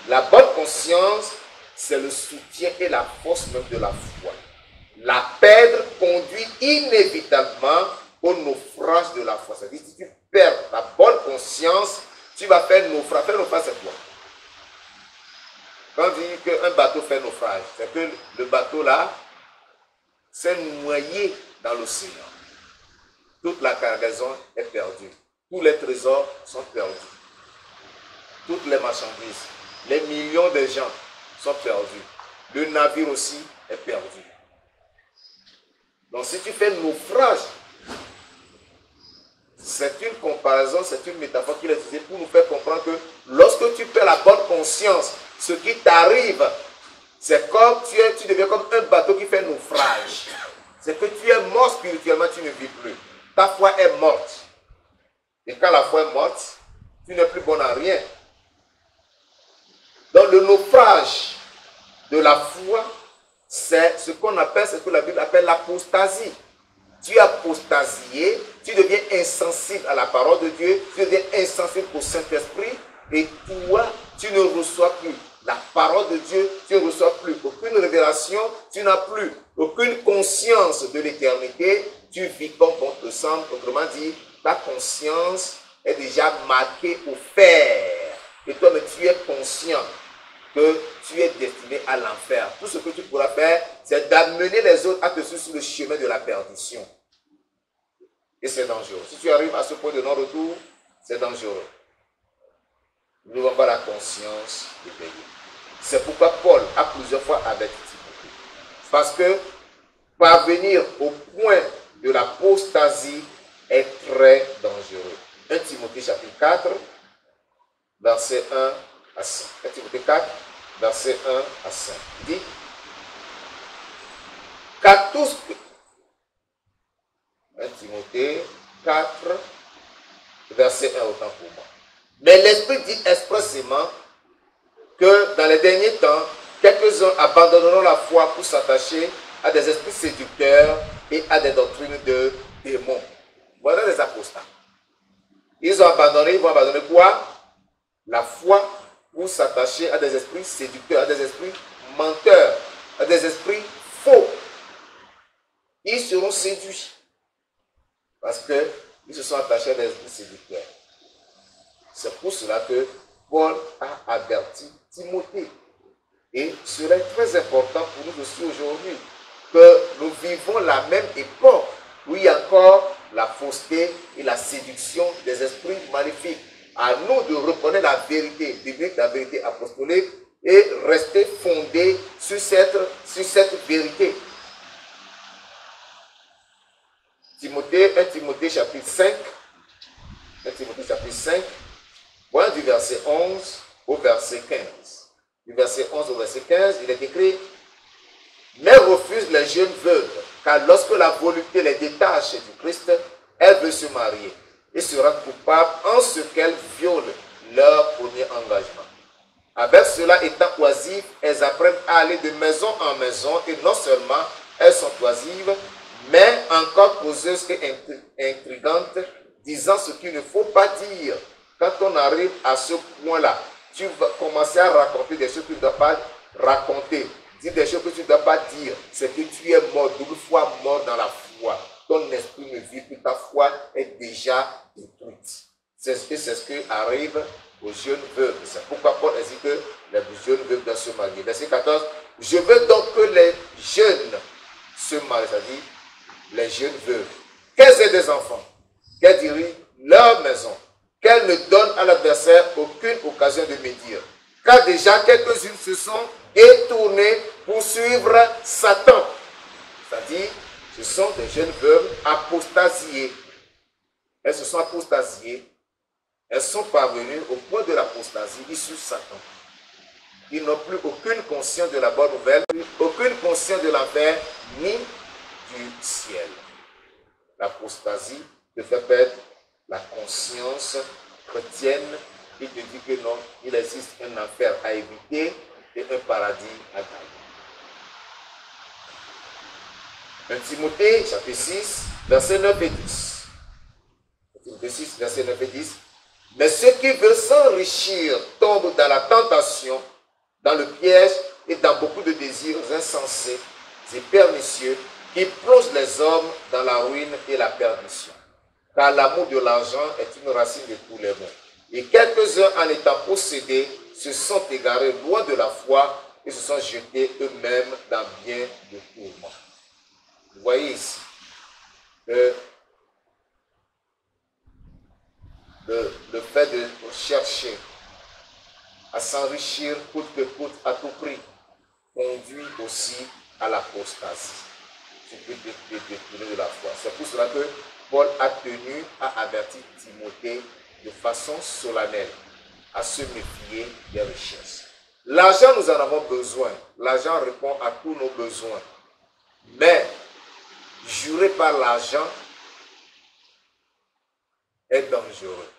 La bonne conscience, c'est le soutien et la force même de la foi. La perdre conduit inévitablement au naufrage de la foi. C'est-à-dire, si tu perds la bonne conscience, tu vas faire naufrage. Faire naufrage, c'est quoi? Quand on dit qu'un bateau fait naufrage, c'est que le bateau là s'est noyé dans l'océan. Toute la cargaison est perdue. Tous les trésors sont perdus. Toutes les marchandises, les millions de gens sont perdus. Le navire aussi est perdu. Donc si tu fais naufrage, c'est une comparaison, c'est une métaphore qu'il a utilisée pour nous faire comprendre que lorsque tu perds la bonne conscience, ce qui t'arrive, c'est comme tu deviens comme un bateau qui fait naufrage. C'est que tu es mort spirituellement, tu ne vis plus. Ta foi est morte. Et quand la foi est morte, tu n'es plus bon à rien. Donc le naufrage de la foi, c'est ce qu'on appelle, ce que la Bible appelle l'apostasie. tu as apostasié, tu deviens insensible à la parole de Dieu, tu deviens insensible au Saint-Esprit, et toi, tu ne reçois plus la parole de Dieu, tu ne reçois plus aucune révélation, tu n'as plus aucune conscience de l'éternité, tu vis comme bon te semble. Autrement dit, ta conscience est déjà marquée au fer. Et toi, mais tu es conscient que tu es destiné à l'enfer. Tout ce que tu pourras faire, c'est d'amener les autres à te suivre sur le chemin de la perdition. Et c'est dangereux. Si tu arrives à ce point de non-retour, c'est dangereux. Nous n'avons pas la conscience de payer. C'est pourquoi Paul a plusieurs fois averti Timothée. Parce que parvenir au point de l'apostasie est très dangereux. 1 Timothée chapitre 4, verset 1 à 5. 1 Timothée 4, verset 1 à 5. Il dit, car tous... 1 Timothée 4, verset 1, autant pour moi. Mais l'Esprit dit expressément que dans les derniers temps, quelques-uns abandonneront la foi pour s'attacher à des esprits séducteurs et à des doctrines de démons. Voilà les apostats. Ils vont abandonner quoi? La foi pour s'attacher à des esprits séducteurs, à des esprits menteurs, à des esprits faux. Ils seront séduits parce qu'ils se sont attachés à des esprits séducteurs. C'est pour cela que Paul a averti Timothée. Et cela est très important pour nous aussi aujourd'hui, que nous vivons la même époque où il y a encore la fausseté et la séduction des esprits maléfiques. À nous de reconnaître la vérité biblique, la vérité apostolique et rester fondé sur cette vérité. 1 Timothée chapitre 5, 1 Timothée chapitre 5, voilà du verset 11 au verset 15. Du verset 11 au verset 15, il est écrit, mais refuse les jeunes veuves, car lorsque la volupté les détache du Christ, elles veulent se marier et se rendent coupables en ce qu'elles violent leur premier engagement. Avec cela étant oisives, elles apprennent à aller de maison en maison et non seulement elles sont oisives, mais encore causeuses et intrigantes, disant ce qu'il ne faut pas dire. Quand on arrive à ce point-là, tu vas commencer à raconter des choses que tu ne dois pas raconter. Dire des choses que tu ne dois pas dire. C'est que tu es mort, double fois mort dans la foi. Ton esprit ne vit plus, ta foi est déjà détruite. C'est ce qui arrive aux jeunes veuves. C'est pourquoi Paul a dit que les jeunes veuves doivent se marier. Verset 14. Je veux donc que les jeunes se marient, c'est-à-dire les jeunes veuves, qu'elles aient des enfants, qu'elles dirigent leur maison, qu'elles ne donnent à l'adversaire aucune occasion de médire. Car déjà quelques-unes se sont détournées pour suivre Satan. C'est-à-dire, ce sont des jeunes veuves apostasiées. Elles se sont apostasiées. Elles sont parvenues au point de l'apostasie. Ils suivent Satan. Ils n'ont plus aucune conscience de la bonne nouvelle, aucune conscience de l'enfer, ni du ciel. L'apostasie te fait perdre la conscience chrétienne. Il te dit que non, il existe un enfer à éviter et un paradis à gagner. 1 Timothée, chapitre 6, versets 9 et 10. Timothée 6, versets 9 et 10. Mais ceux qui veulent s'enrichir tombent dans la tentation, dans le piège et dans beaucoup de désirs insensés et pernicieux qui plongent les hommes dans la ruine et la perdition. Car l'amour de l'argent est une racine de tous les maux. Et quelques-uns, en étant possédés, se sont égarés loin de la foi et se sont jetés eux-mêmes dans bien de tourments. Vous voyez ici que le fait de chercher à s'enrichir coûte que coûte à tout prix conduit aussi à l'apostasie. Tu peux te détourner de la foi. C'est pour cela que Paul a tenu à avertir Timothée de façon solennelle à se méfier des richesses. L'argent, nous en avons besoin. L'argent répond à tous nos besoins. Mais jurer par l'argent est dangereux.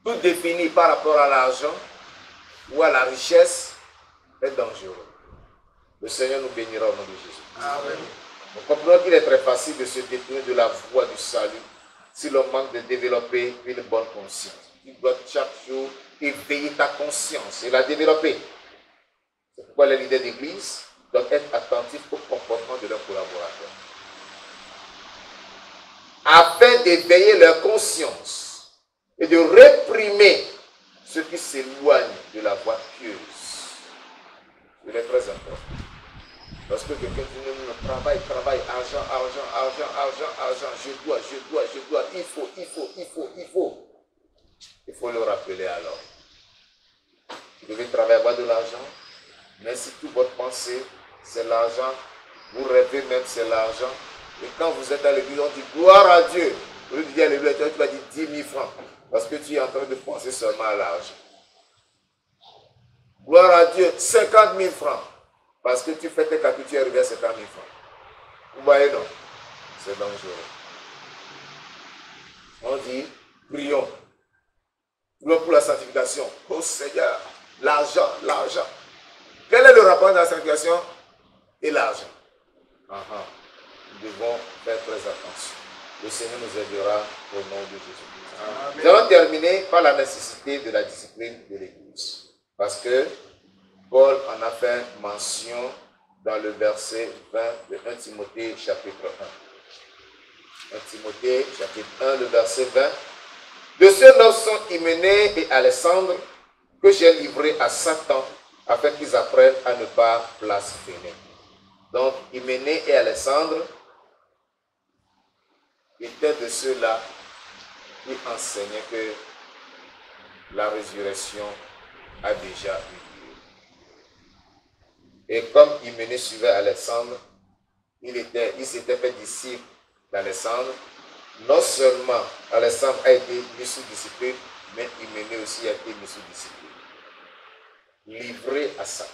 Tout défini par rapport à l'argent ou à la richesse est dangereux. Le Seigneur nous bénira au nom de Jésus. Amen. Nous comprenons qu'il est très facile de se détourner de la voie du salut si l'on manque de développer une bonne conscience. Tu dois chaque jour éveiller ta conscience et la développer. C'est pourquoi les leaders d'église doivent être attentifs au comportement de leurs collaborateurs, afin d'éveiller leur conscience et de réprimer ceux qui s'éloignent de la voie pieuse. C'est très important. Parce que quelqu'un dit travail, argent, je dois, il faut. Il faut le rappeler alors. Vous devez travailler, avoir de l'argent, mais si toute votre pensée, c'est l'argent, vous rêvez même, c'est l'argent. Et quand vous êtes à l'église, on dit gloire à Dieu. Au lieu de dire à l'église, tu vas dire 10 000 francs. Parce que tu es en train de penser seulement à l'argent. Gloire à Dieu, 50 000 francs. Parce que tu fais tes calculs, tu es arrivé à 50 000 francs. Vous voyez, non? C'est dangereux. On dit, prions. Prions pour la sanctification. Oh Seigneur, l'argent. Quel est le rapport de la sanctification et l'argent? Nous devons faire très attention. Le Seigneur nous aidera au nom de Jésus. Nous allons terminer par la nécessité de la discipline de l'Église. Parce que Paul en a fait mention dans le verset 20 de 1 Timothée chapitre 1. 1 Timothée chapitre 1, le verset 20. De ceux 9 sont Hyménée et Alexandre que j'ai livrés à Satan afin qu'ils apprennent à ne pas blasphémer. Donc Hyménée et Alexandre étaient de ceux-là qui enseignaient que la résurrection a déjà eu lieu. Et comme Hyménée suivait Alexandre, il s'était fait disciple d'Alexandre. Non seulement Alexandre a été mis sous discipline, mais Hyménée aussi a été mis sous discipline. Livré à Satan.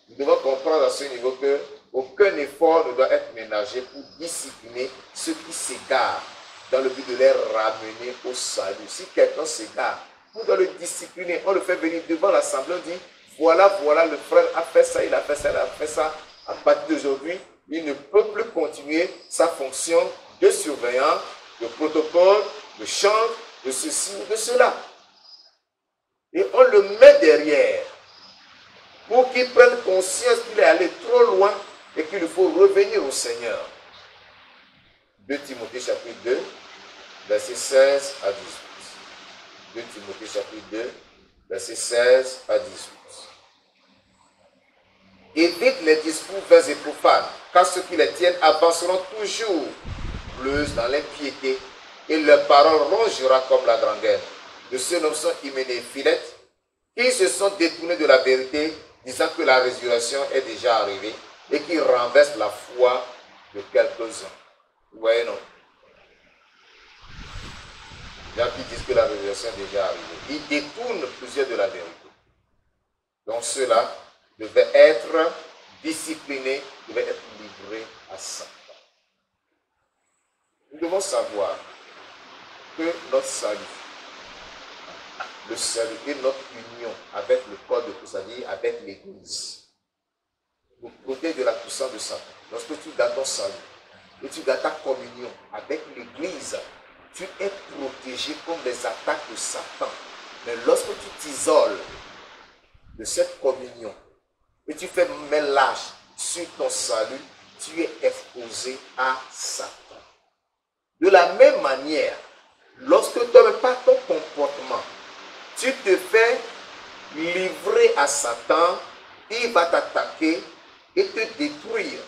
Nous devons comprendre à ce niveau que aucun effort ne doit être ménagé pour discipliner ceux qui s'égarent dans le but de les ramener au salut. Si quelqu'un s'égare, on doit le discipliner. On le fait venir devant l'assemblée, on dit, voilà, le frère a fait ça, il a fait ça. À partir d'aujourd'hui, il ne peut plus continuer sa fonction de surveillant, de protocole, de chant, de ceci ou de cela. Et on le met derrière pour qu'il prenne conscience qu'il est allé trop loin et qu'il faut revenir au Seigneur. 2 Timothée chapitre 2, versets 16 à 18. 2 Timothée chapitre 2, versets 16 à 18. Évite les discours vains et profanes, car ceux qui les tiennent avanceront toujours plus dans l'impiété, et leur parole rongera comme la gangrène. De ceux noms sont Hyménée et Philette, qui se sont détournés de la vérité, disant que la résurrection est déjà arrivée, et qui renversent la foi de quelques-uns. Vous voyez, non? Il y a qui disent que la résurrection est déjà arrivée. Ils détournent plusieurs de la vérité. Donc ceux-là devaient être disciplinés, devaient être livrés à Satan. Nous devons savoir que notre salut, le salut et notre union avec le corps de Christ, c'est-à-dire avec l'Église, nous protège de la puissance de Satan. Lorsque tu gardes ton salut et tu gardes ta communion avec l'Église, tu es protégé contre les attaques de Satan. Mais lorsque tu t'isoles de cette communion et tu fais mélange sur ton salut, tu es exposé à Satan. De la même manière, lorsque toi, par ton comportement, tu te fais livrer à Satan, il va t'attaquer et te détruire.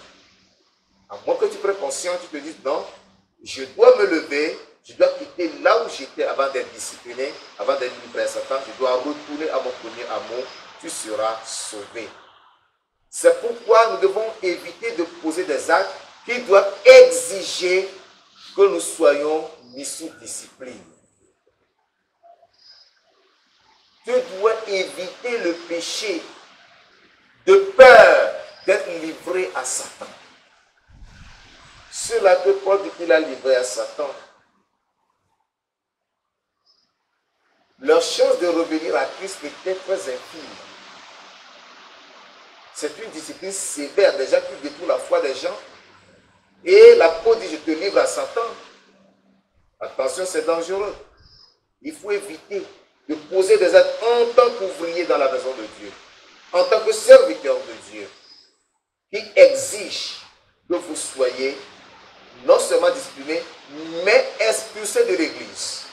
À moins que tu prennes conscience, tu te dises non, je dois me lever, je dois quitter là où j'étais avant d'être discipliné, avant d'être livré à Satan, je dois retourner à mon premier amour, tu seras sauvé. C'est pourquoi nous devons éviter de poser des actes qui doivent exiger que nous soyons mis sous discipline. Tu dois éviter le péché de peur d'être livré à Satan. Ceux-là que Paul dit qu'il a livré à Satan, leur chance de revenir à Christ était très infime. C'est une discipline sévère, des gens qui détruisent la foi des gens. Et l'apôtre dit, je te livre à Satan. Attention, c'est dangereux. Il faut éviter de poser des actes en tant qu'ouvrier dans la maison de Dieu, en tant que serviteur de Dieu, qui exige que vous soyez non seulement discipliné, mais expulsé de l'Église.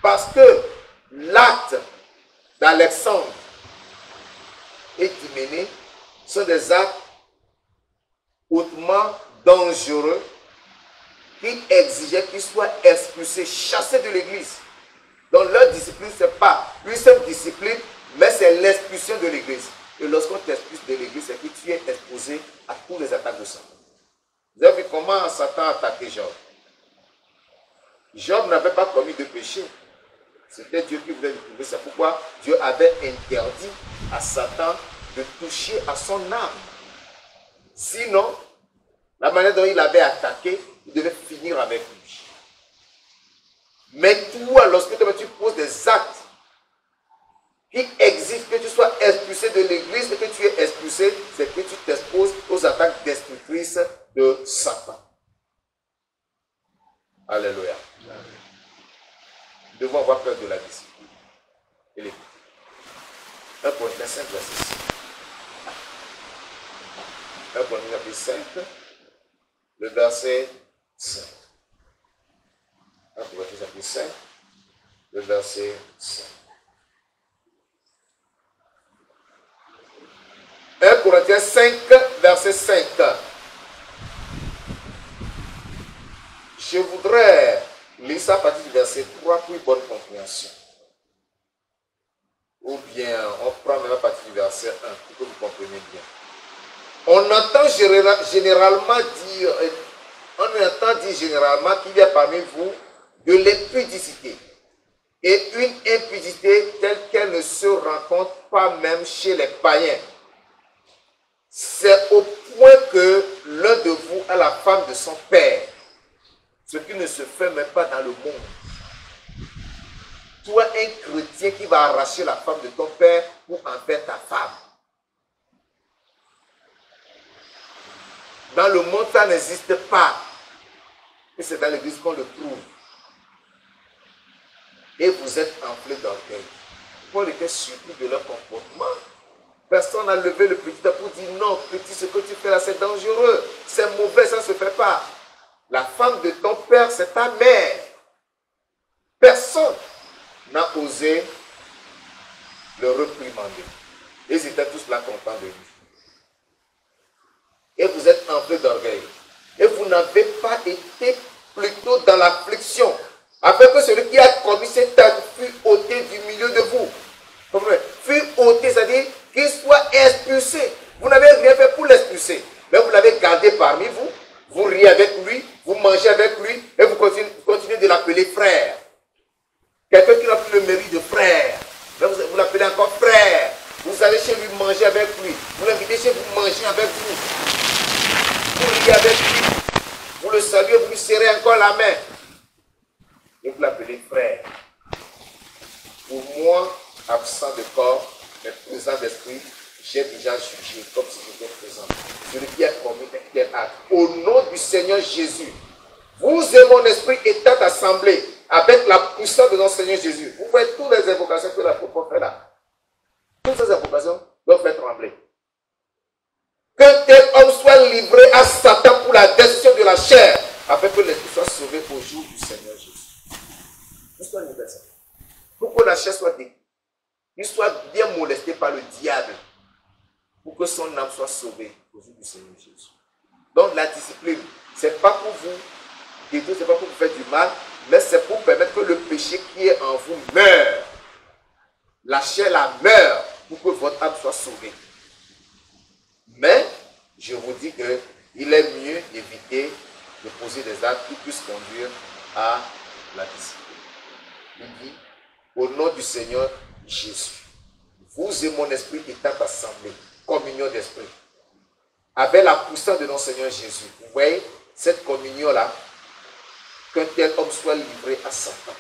Parce que l'acte d'Alexandre et d'Hyménée sont des actes hautement dangereux qui exigeaient qu'ils soient expulsés, chassés de l'Église. Donc leur discipline, ce n'est pas une simple discipline, mais c'est l'expulsion de l'Église. Et lorsqu'on t'expulse de l'Église, c'est que tu es exposé à toutes les attaques de Satan. Vous avez vu comment Satan a attaqué Job? Job n'avait pas commis de péché. C'était Dieu qui voulait le prouver. C'est pourquoi Dieu avait interdit à Satan de toucher à son âme. Sinon, la manière dont il avait attaqué, il devait finir avec lui. Mais toi, lorsque tu poses des actes qui exigent que tu sois expulsé de l'église et que tu es expulsé, c'est que tu t'exposes aux attaques destructrices de Satan. Alléluia. Nous devons avoir peur de la discipline. Et l'écoute. 1 Corinthiens 5, verset 6. 1 Corinthiens 5, le verset 5. 1 Corinthiens 5, le verset 5. 1 Corinthiens 5, verset 5. Je voudrais lire ça à partir du verset 3 pour une bonne compréhension. Ou bien, on prend même à partir du verset 1 pour que vous compreniez bien. On entend généralement dire qu'il y a parmi vous de l'impudicité. Et une impudicité telle qu'elle ne se rencontre pas même chez les païens. C'est au point que l'un de vous a la femme de son père. Ce qui ne se fait même pas dans le monde. Toi, un chrétien qui va arracher la femme de ton père pour en faire ta femme. Dans le monde, ça n'existe pas. Et c'est dans l'église qu'on le trouve. Et vous êtes enflés d'orgueil. Paul était surpris de leur comportement. Personne n'a levé le petit pour dire non, petit, ce que tu fais là, c'est dangereux. C'est mauvais, ça ne se fait pas. La femme de ton père, c'est ta mère. Personne n'a osé le réprimander. Ils étaient tous là contents de lui. Et vous êtes enflés d'orgueil. Et vous n'avez pas été plutôt dans l'affliction, afin que celui qui a commis cet acte fût ôté du milieu de vous. Fût ôté, c'est-à-dire qu'il soit expulsé. Vous n'avez rien fait pour l'expulser, mais vous l'avez gardé parmi vous. Vous riez avec lui, vous mangez avec lui, et vous continuez de l'appeler frère. Quelqu'un qui n'a plus le mérite de frère, vous l'appelez encore frère. Vous allez chez lui manger avec lui. Vous l'invitez chez vous manger avec vous. Vous riez avec lui. Vous le saluez, vous lui serrez encore la main. Et vous l'appelez frère. Pour moi, absent de corps, mais présent d'esprit, j'ai déjà jugé comme si j'étais présent. Celui qui a commis un tel acte. Au nom du Seigneur Jésus, vous et mon esprit étant assemblés avec la puissance de notre Seigneur Jésus. Vous voyez toutes les invocations que l'apôtre fait là. Toutes ces invocations doivent faire trembler. Que tel homme soit livré à Satan pour la destruction de la chair, afin que l'esprit soit sauvé au jour du Seigneur Jésus. L'histoire universelle. Pour que la chair soit détruite, qu'il soit bien molesté par le diable, pour que son âme soit sauvée au jour du Seigneur Jésus. Donc la discipline, ce n'est pas pour vous détruire, ce n'est pas pour vous faire du mal, mais c'est pour permettre que le péché qui est en vous meure. La chair la meurt pour que votre âme soit sauvée. Mais, je vous dis qu'il est mieux d'éviter de poser des actes qui puissent conduire à la discipline. Il dit, au nom du Seigneur Jésus, vous et mon esprit étant assemblés, communion d'esprit, avec la puissance de notre Seigneur Jésus. Vous voyez, cette communion-là, qu'un tel homme soit livré à Satan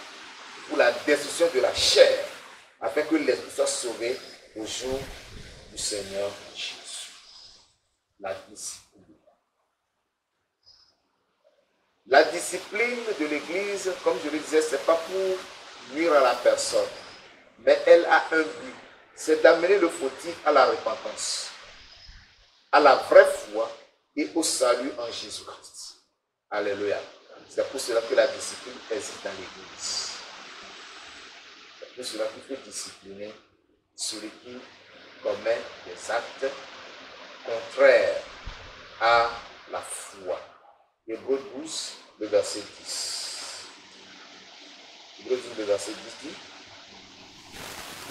pour la destruction de la chair, afin que l'esprit soit sauvé au jour du Seigneur Jésus. la discipline. La discipline de l'Église, comme je le disais, ce n'est pas pour nuire à la personne, mais elle a un but, c'est d'amener le fautif à la repentance, à la vraie foi et au salut en Jésus-Christ. Alléluia. C'est pour cela que la discipline existe dans l'Église. C'est pour cela qu'il faut discipliner celui qui commet des actes contraires à la foi. Hébreux 12, le verset 10. Hébreux 12, le verset 10 dit: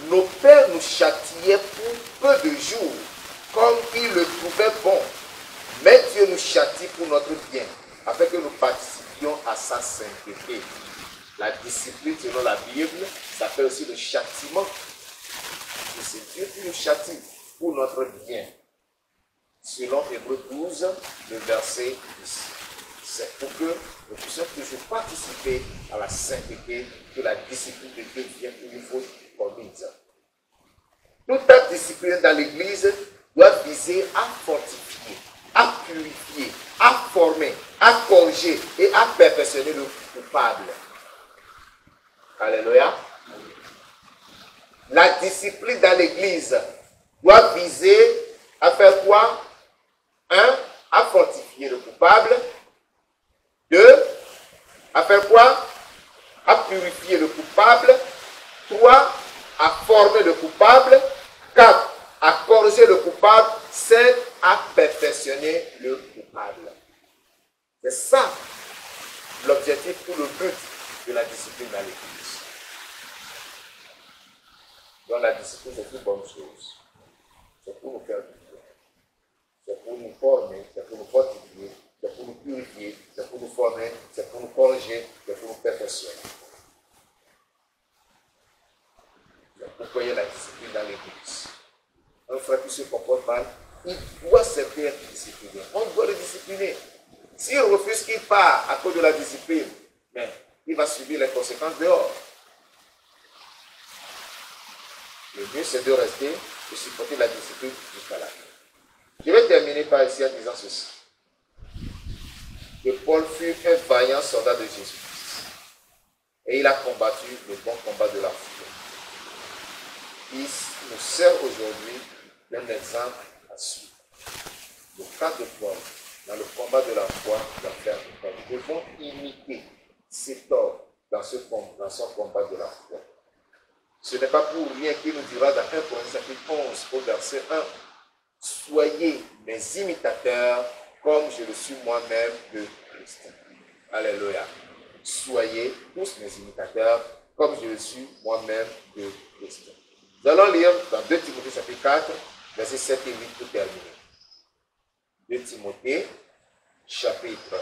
nos pères nous châtiaient pour peu de jours, comme ils le trouvaient bon. Mais Dieu nous châtie pour notre bien, afin que nous participions à sa sainteté. La discipline, selon la Bible, s'appelle aussi le châtiment. Et c'est Dieu qui nous châtie pour notre bien. Selon Hébreux 12, le verset 10. C'est pour que nous puissions toujours participer à la sainteté, que la discipline de Dieu vienne pour une faute commise. Toute acte discipline dans l'Église doit viser à fortifier, à purifier, à former, à corriger et à perfectionner le coupable. Alléluia. La discipline dans l'Église doit viser à faire quoi? 1. À fortifier le coupable. 2. À faire quoi? À purifier le coupable. 3. À former le coupable. 4. À corriger le coupable. 5. À perfectionner le coupable. C'est ça l'objectif ou le but de la discipline dans l'Église. Donc la discipline, c'est une bonne chose. C'est pour nous faire du bien. C'est pour nous former, c'est pour nous fortifier, c'est pour nous purifier, c'est pour nous former, c'est pour nous corriger, c'est pour nous perfectionner. C'est pourquoi il y a la discipline dans l'Église. Un frère qui se comporte mal, il doit se faire discipliner. On doit le discipliner. S'il refuse qu'il part à cause de la discipline, mais il va subir les conséquences dehors. Le mieux, c'est de rester et supporter la discipline jusqu'à la fin. Je vais terminer par ici en disant ceci. Que Paul fut un vaillant soldat de Jésus-Christ. Et il a combattu le bon combat de la foi. Il nous sert aujourd'hui d'un exemple à suivre. Le cas de Paul, dans le combat de la foi, nous devons imiter cet homme dans son combat de la foi. Ce n'est pas pour rien qu'il nous dira dans 1 Corinthiens chapitre 11 au verset 1, soyez mes imitateurs comme je le suis moi-même de Christ. Alléluia. Soyez tous mes imitateurs comme je le suis moi-même de Christ. Nous allons lire dans 2 Timothée chapitre 4, versets 7 et 8 pour terminer. 2 Timothée chapitre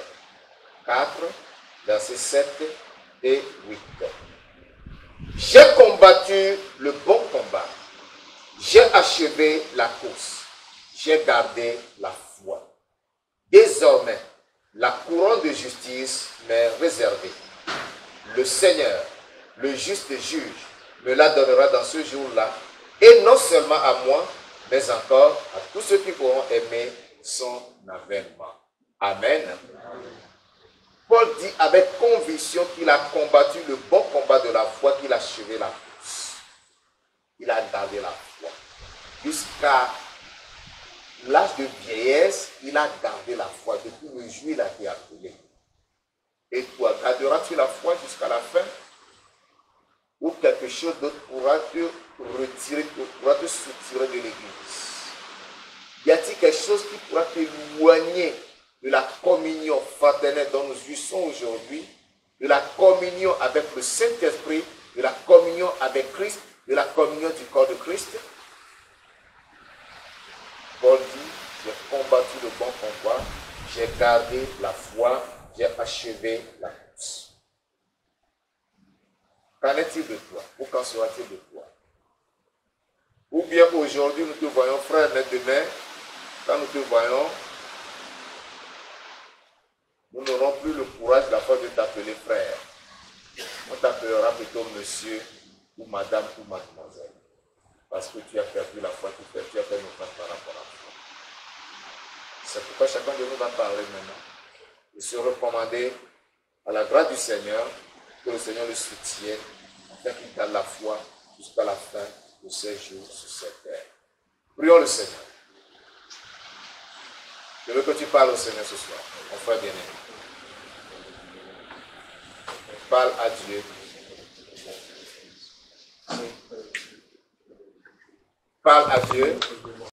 4, versets 7 et 8. J'ai combattu le bon combat. J'ai achevé la course. J'ai gardé la foi. Désormais, la couronne de justice m'est réservée. Le Seigneur, le juste juge, me la donnera dans ce jour-là, et non seulement à moi, mais encore à tous ceux qui auront aimé son avènement. Amen. Paul dit avec conviction qu'il a combattu le bon combat de la foi, qu'il a achevé la course. Il a gardé la foi. Jusqu'à l'âge de vieillesse, il a gardé la foi. Depuis le jour, il a été appelé. Et toi, garderas-tu la foi jusqu'à la fin? Ou quelque chose d'autre pourra te retirer, pourra te soutirer de l'Église? Y a-t-il quelque chose qui pourra t'éloigner de la communion fraternelle dont nous jouissons aujourd'hui, de la communion avec le Saint-Esprit, de la communion avec Christ, de la communion du corps de Christ? Paul dit, j'ai combattu le bon combat, j'ai gardé la foi, j'ai achevé la course. Qu'en est-il de toi? Ou qu'en sera-t-il de toi? Ou bien aujourd'hui nous te voyons frère, mais demain, quand nous te voyons, nous n'aurons plus le courage la fois de t'appeler frère. On t'appellera plutôt monsieur ou madame ou mademoiselle. Parce que tu as perdu la foi, tu as fait une offense par rapport à toi. C'est pourquoi chacun de nous va parler maintenant. Et se recommander à la grâce du Seigneur, que le Seigneur le soutienne, afin qu'il garde la foi jusqu'à la fin de ses jours sur cette terre. Prions le Seigneur. Je veux que tu parles au Seigneur ce soir, mon frère bien-aimé. Parle à Dieu. Parle à Dieu.